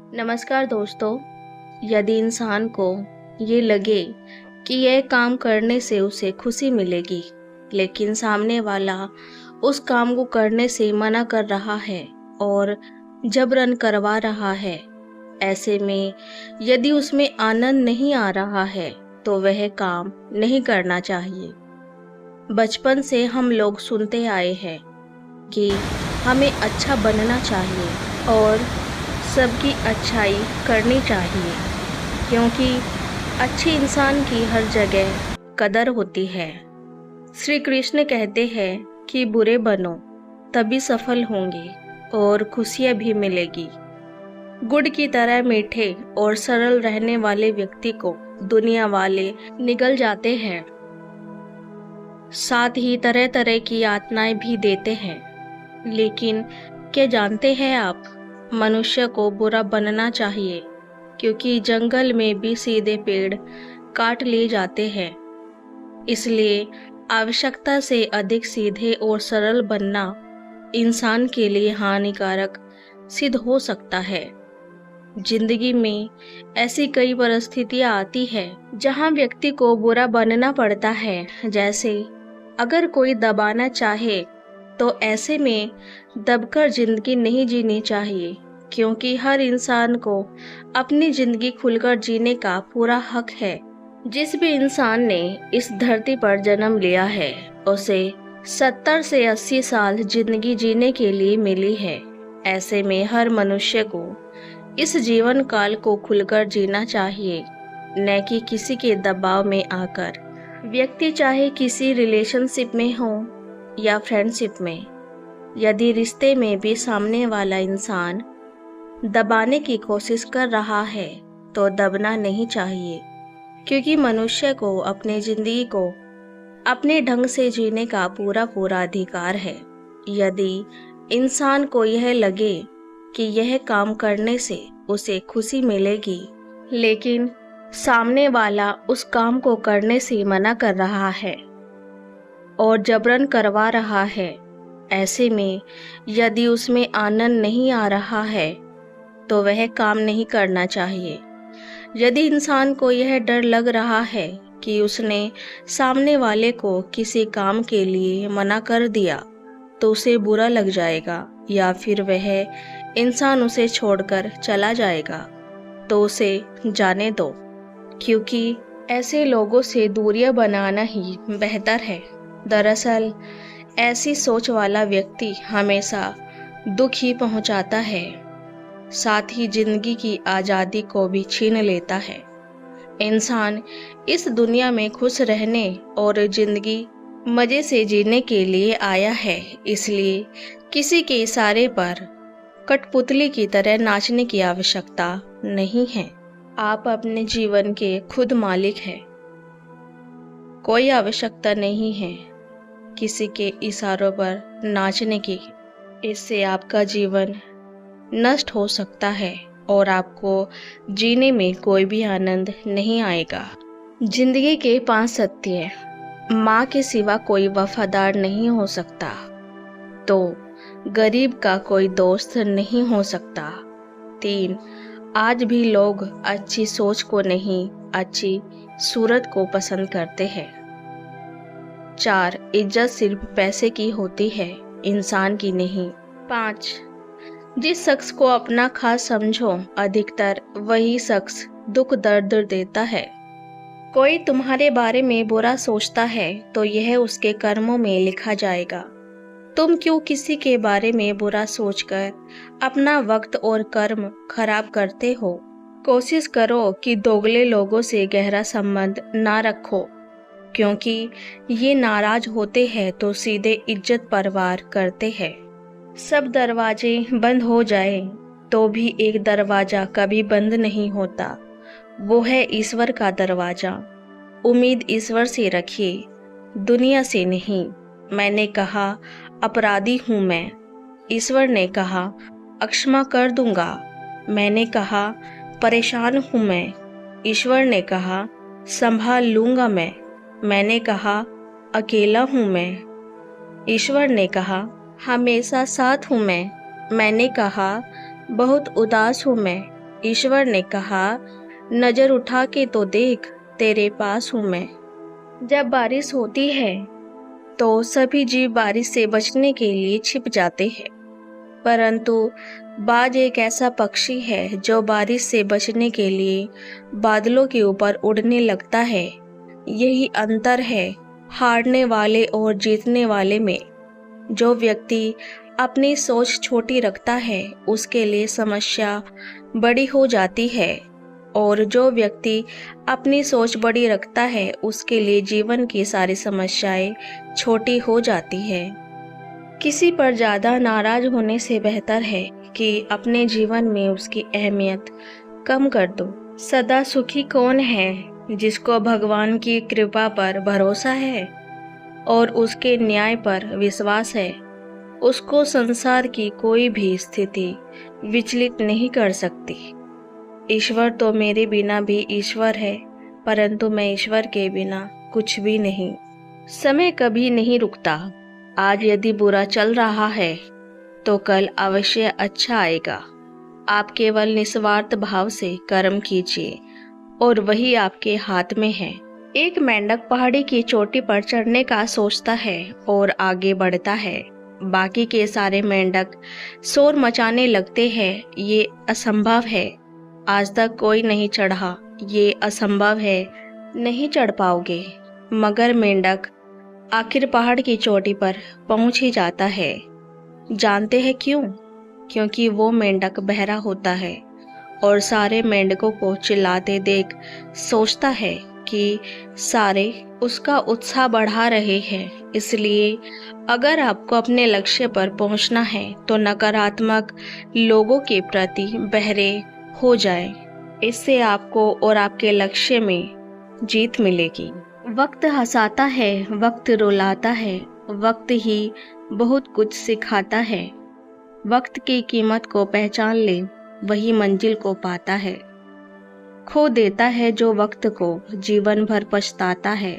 नमस्कार दोस्तों। यदि इंसान को ये लगे कि यह काम करने से उसे खुशी मिलेगी, लेकिन सामने वाला उस काम को करने से मना कर रहा है और जबरन करवा रहा है, ऐसे में यदि उसमें आनंद नहीं आ रहा है तो वह काम नहीं करना चाहिए। बचपन से हम लोग सुनते आए हैं कि हमें अच्छा बनना चाहिए और सबकी अच्छाई करनी चाहिए, क्योंकि अच्छे इंसान की हर जगह कदर होती है। श्री कृष्ण कहते हैं कि बुरे बनो तभी सफल होंगे और खुशियां भी मिलेगी। गुड़ की तरह मीठे और सरल रहने वाले व्यक्ति को दुनिया वाले निगल जाते हैं, साथ ही तरह तरह की यातनाएं भी देते हैं। लेकिन क्या जानते हैं आप, मनुष्य को बुरा बनना चाहिए, क्योंकि जंगल में भी सीधे पेड़ काट लिए जाते हैं। इसलिए आवश्यकता से अधिक सीधे और सरल बनना इंसान के लिए हानिकारक सिद्ध हो सकता है। जिंदगी में ऐसी कई परिस्थितियां आती है जहां व्यक्ति को बुरा बनना पड़ता है। जैसे अगर कोई दबाना चाहे तो ऐसे में दबकर जिंदगी नहीं जीनी चाहिए, क्योंकि हर इंसान को अपनी जिंदगी खुलकर जीने का पूरा हक है। जिस भी इंसान ने इस धरती पर जन्म लिया है उसे 70 से 80 साल जिंदगी जीने के लिए मिली है। ऐसे में हर मनुष्य को इस जीवन काल को खुलकर जीना चाहिए, न कि किसी के दबाव में आकर। व्यक्ति चाहे किसी रिलेशनशिप में हो या फ्रेंडशिप में, यदि रिश्ते में भी सामने वाला इंसान दबाने की कोशिश कर रहा है तो दबना नहीं चाहिए, क्योंकि मनुष्य को अपनी जिंदगी को अपने ढंग से जीने का पूरा अधिकार है। यदि इंसान को यह लगे कि यह काम करने से उसे खुशी मिलेगी, लेकिन सामने वाला उस काम को करने से मना कर रहा है और जबरन करवा रहा है, ऐसे में यदि उसमें आनंद नहीं आ रहा है तो वह काम नहीं करना चाहिए। यदि इंसान को यह डर लग रहा है कि उसने सामने वाले को किसी काम के लिए मना कर दिया तो उसे बुरा लग जाएगा या फिर वह इंसान उसे छोड़कर चला जाएगा, तो उसे जाने दो, क्योंकि ऐसे लोगों से दूरियां बनाना ही बेहतर है। दरअसल ऐसी सोच वाला व्यक्ति हमेशा दुख ही पहुंचाता है, साथ ही जिंदगी की आज़ादी को भी छीन लेता है। इंसान इस दुनिया में खुश रहने और जिंदगी मज़े से जीने के लिए आया है, इसलिए किसी के इशारे पर कठपुतली की तरह नाचने की आवश्यकता नहीं है। आप अपने जीवन के खुद मालिक हैं। कोई आवश्यकता नहीं है किसी के इशारों पर नाचने की। इससे आपका जीवन नष्ट हो सकता है और आपको जीने में कोई भी आनंद नहीं आएगा। जिंदगी के 5 सत्य। माँ के सिवा कोई वफादार नहीं हो सकता, तो गरीब का कोई दोस्त नहीं हो सकता। 3, आज भी लोग अच्छी सोच को नहीं, अच्छी सूरत को पसंद करते हैं। 4, इज्जत सिर्फ पैसे की होती है, इंसान की नहीं। 5, जिस शख्स को अपना खास समझो, अधिकतर वही शख्स दुख दर्द देता है। कोई तुम्हारे बारे में बुरा सोचता है तो यह उसके कर्मों में लिखा जाएगा। तुम क्यों किसी के बारे में बुरा सोचकर अपना वक्त और कर्म खराब करते हो? कोशिश करो कि दोगले लोगों से गहरा संबंध ना रखो, क्योंकि ये नाराज होते हैं तो सीधे इज्जत परवार करते हैं। सब दरवाजे बंद हो जाए तो भी एक दरवाजा कभी बंद नहीं होता, वो है ईश्वर का दरवाजा। उम्मीद ईश्वर से रखिए, दुनिया से नहीं। मैंने कहा अपराधी हूँ मैं, ईश्वर ने कहा अक्षमा कर दूंगा। मैंने कहा परेशान हूँ मैं, ईश्वर ने कहा संभाल लूंगा मैं। मैंने कहा अकेला हूँ मैं, ईश्वर ने कहा हमेशा साथ हूँ मैं। मैंने कहा बहुत उदास हूँ मैं, ईश्वर ने कहा, नजर उठा के तो देख, तेरे पास हूं मैं। जब बारिश होती है तो सभी जीव बारिश से बचने के लिए छिप जाते हैं, परंतु बाज एक ऐसा पक्षी है जो बारिश से बचने के लिए बादलों के ऊपर उड़ने लगता है। यही अंतर है हारने वाले और जीतने वाले में। जो व्यक्ति अपनी सोच छोटी रखता है उसके लिए समस्या बड़ी हो जाती है, और जो व्यक्ति अपनी सोच बड़ी रखता है उसके लिए जीवन की सारी समस्याएं छोटी हो जाती है। किसी पर ज़्यादा नाराज होने से बेहतर है कि अपने जीवन में उसकी अहमियत कम कर दो। सदा सुखी कौन है? जिसको भगवान की कृपा पर भरोसा है और उसके न्याय पर विश्वास है। उसको संसार की कोई भी स्थिति विचलित नहीं कर सकती। ईश्वर तो मेरे बिना भी ईश्वर है, परंतु मैं ईश्वर के बिना कुछ भी नहीं। समय कभी नहीं रुकता। आज यदि बुरा चल रहा है तो कल अवश्य अच्छा आएगा। आप केवल निस्वार्थ भाव से कर्म कीजिए और वही आपके हाथ में है। एक मेंढक पहाड़ी की चोटी पर चढ़ने का सोचता है और आगे बढ़ता है। बाकी के सारे मेंढक शोर मचाने लगते हैं, ये असंभव है, आज तक कोई नहीं चढ़ा, ये असंभव है, नहीं चढ़ पाओगे। मगर मेंढक आखिर पहाड़ की चोटी पर पहुंच ही जाता है। जानते हैं क्यों? क्योंकि वो मेंढक बहरा होता है और सारे मेंढकों को चिल्लाते देख सोचता है कि सारे उसका उत्साह बढ़ा रहे हैं। इसलिए अगर आपको अपने लक्ष्य पर पहुंचना है तो नकारात्मक लोगों के प्रति बहरे हो जाए। इससे आपको और आपके लक्ष्य में जीत मिलेगी। वक्त हंसाता है, वक्त रुलाता है, वक्त ही बहुत कुछ सिखाता है। वक्त की कीमत को पहचान ले, वही मंजिल को पाता है। खो देता है जो वक्त को, जीवन भर पछताता है,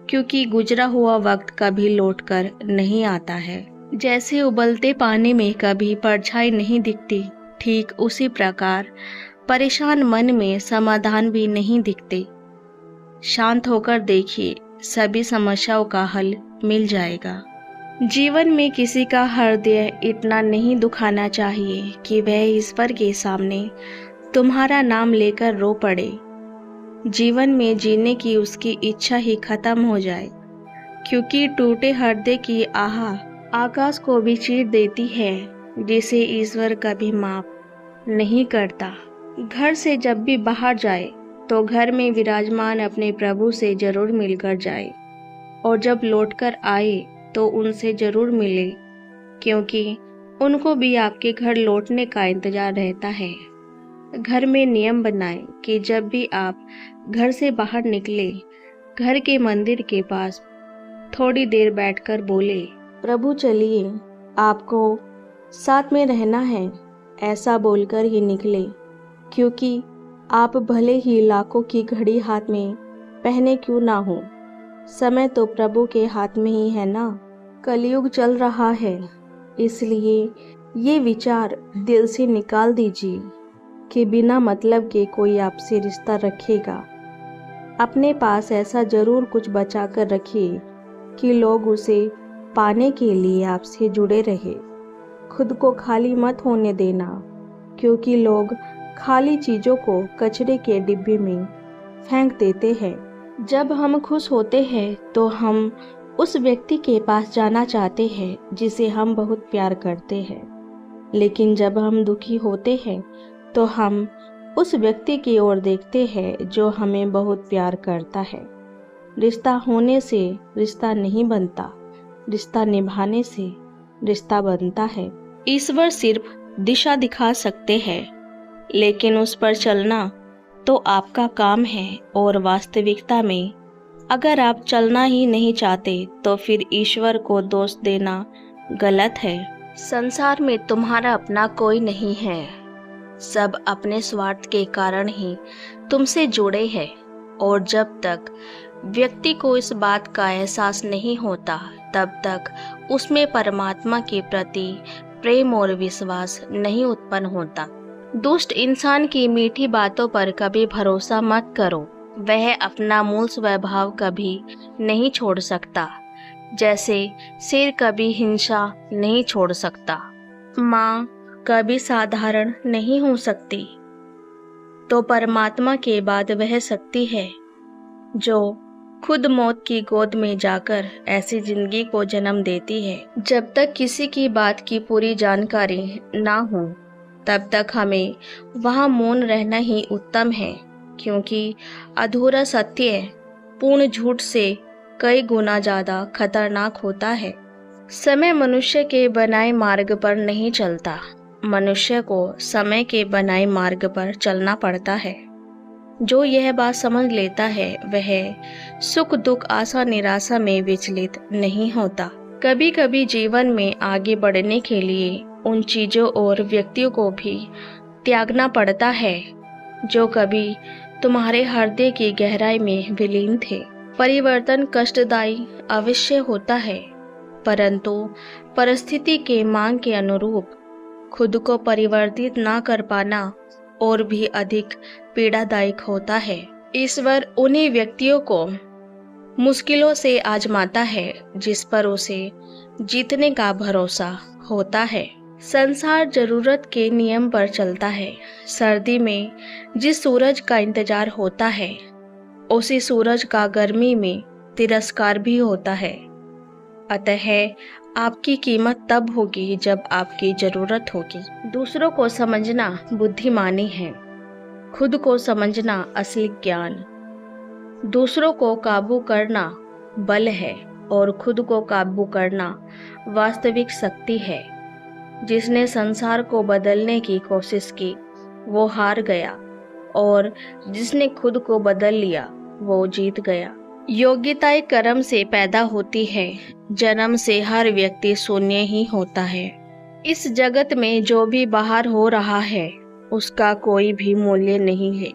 क्योंकि गुजरा हुआ वक्त कभी लौटकर नहीं आता है। जैसे उबलते पानी में कभी परछाई नहीं दिखती, ठीक उसी प्रकार परेशान मन में समाधान भी नहीं दिखते। शांत होकर देखिए, सभी समस्याओं का हल मिल जाएगा। जीवन में किसी का हृदय इतना नहीं दुखाना चाहिए कि वह ईश्वर के सामने तुम्हारा नाम लेकर रो पड़े। जीवन में जीने की उसकी इच्छा ही खत्म हो जाए, क्योंकि टूटे हृदय की आह आकाश को भी चीर देती है, जिसे ईश्वर कभी माफ नहीं करता। घर से जब भी बाहर जाए तो घर में विराजमान अपने प्रभु से जरूर मिलकर जाए, और जब लौटकर आए तो उनसे जरूर मिले, क्योंकि उनको भी आपके घर लौटने का इंतजार रहता है। घर में नियम बनाएं कि जब भी आप घर से बाहर निकले, घर के मंदिर के पास थोड़ी देर बैठकर बोले, प्रभु चलिए, आपको साथ में रहना है, ऐसा बोलकर ही निकले। क्योंकि आप भले ही लाखों की घड़ी हाथ में पहने क्यों ना हो, समय तो प्रभु के हाथ में ही है ना। कलयुग चल रहा है, इसलिए ये विचार दिल से निकाल दीजिए कि बिना मतलब के कोई आपसे रिश्ता रखेगा। अपने पास ऐसा जरूर कुछ बचा कर रखिए कि लोग उसे पाने के लिए आपसे जुड़े रहे। खुद को खाली मत होने देना, क्योंकि लोग खाली चीज़ों को कचरे के डिब्बे में फेंक देते हैं। जब हम खुश होते हैं तो हम उस व्यक्ति के पास जाना चाहते हैं जिसे हम बहुत प्यार करते हैं, लेकिन जब हम दुखी होते हैं तो हम उस व्यक्ति की ओर देखते हैं जो हमें बहुत प्यार करता है। रिश्ता होने से रिश्ता नहीं बनता, रिश्ता निभाने से रिश्ता बनता है। ईश्वर सिर्फ दिशा दिखा सकते हैं, लेकिन उस पर चलना तो आपका काम है। और वास्तविकता में अगर आप चलना ही नहीं चाहते तो फिर ईश्वर को दोष देना गलत है। संसार में तुम्हारा अपना कोई नहीं है, सब अपने स्वार्थ के कारण ही तुमसे जुड़े हैं। और जब तक व्यक्ति को इस बात का एहसास नहीं होता, तब तक उसमें परमात्मा के प्रति प्रेम और विश्वास नहीं उत्पन्न होता। दुष्ट इंसान की मीठी बातों पर कभी भरोसा मत करो। वह अपना मूल स्वभाव कभी नहीं छोड़ सकता, जैसे शेर कभी हिंसा नहीं छोड़ सकता, माँ कभी साधारण नहीं हो सकती, तो परमात्मा के बाद वह शक्ति है जो खुद मौत की गोद में जाकर ऐसी जिंदगी को जन्म देती है। जब तक किसी की बात की पूरी जानकारी ना हो तब तक हमें वहाँ मौन रहना ही उत्तम है, क्योंकि अधूरा सत्य पूर्ण झूठ से कई गुना ज्यादा खतरनाक होता है। समय मनुष्य के बनाए मार्ग पर नहीं चलता, मनुष्य को समय के बनाए मार्ग पर चलना पड़ता है। जो यह बात समझ लेता है वह सुख दुख आशा निराशा में विचलित नहीं होता। कभी कभी जीवन में आगे बढ़ने के लिए उन चीजों और व्यक्तियों को भी त्यागना पड़ता है जो कभी तुम्हारे हृदय की गहराई में विलीन थे। परिवर्तन कष्टदायी अवश्य होता है, परंतु परिस्थिति के मांग के अनुरूप खुद को परिवर्तित ना कर पाना और भी अधिक पीड़ादायक होता है। ईश्वर उन्हीं व्यक्तियों को मुश्किलों से आजमाता है जिस पर उसे जीतने का भरोसा होता है। संसार जरूरत के नियम पर चलता है। सर्दी में जिस सूरज का इंतजार होता है उसी सूरज का गर्मी में तिरस्कार भी होता है। अतः आपकी कीमत तब होगी जब आपकी जरूरत होगी। दूसरों को समझना बुद्धिमानी है, खुद को समझना असली ज्ञान। दूसरों को काबू करना बल है और खुद को काबू करना वास्तविक शक्ति है। जिसने संसार को बदलने की कोशिश की वो हार गया और जिसने खुद को बदल लिया वो जीत गया। योग्यताएं कर्म से पैदा होती है, जन्म से हर व्यक्ति शून्य ही होता है। इस जगत में जो भी बाहर हो रहा है उसका कोई भी मूल्य नहीं है,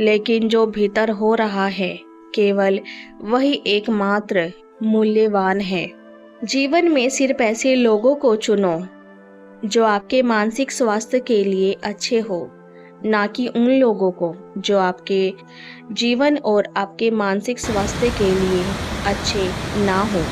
लेकिन जो भीतर हो रहा है केवल वही एकमात्र मूल्यवान है। जीवन में सिर्फ ऐसे लोगों को चुनो जो आपके मानसिक स्वास्थ्य के लिए अच्छे हो, ना कि उन लोगों को जो आपके जीवन और आपके मानसिक स्वास्थ्य के लिए अच्छे ना हो।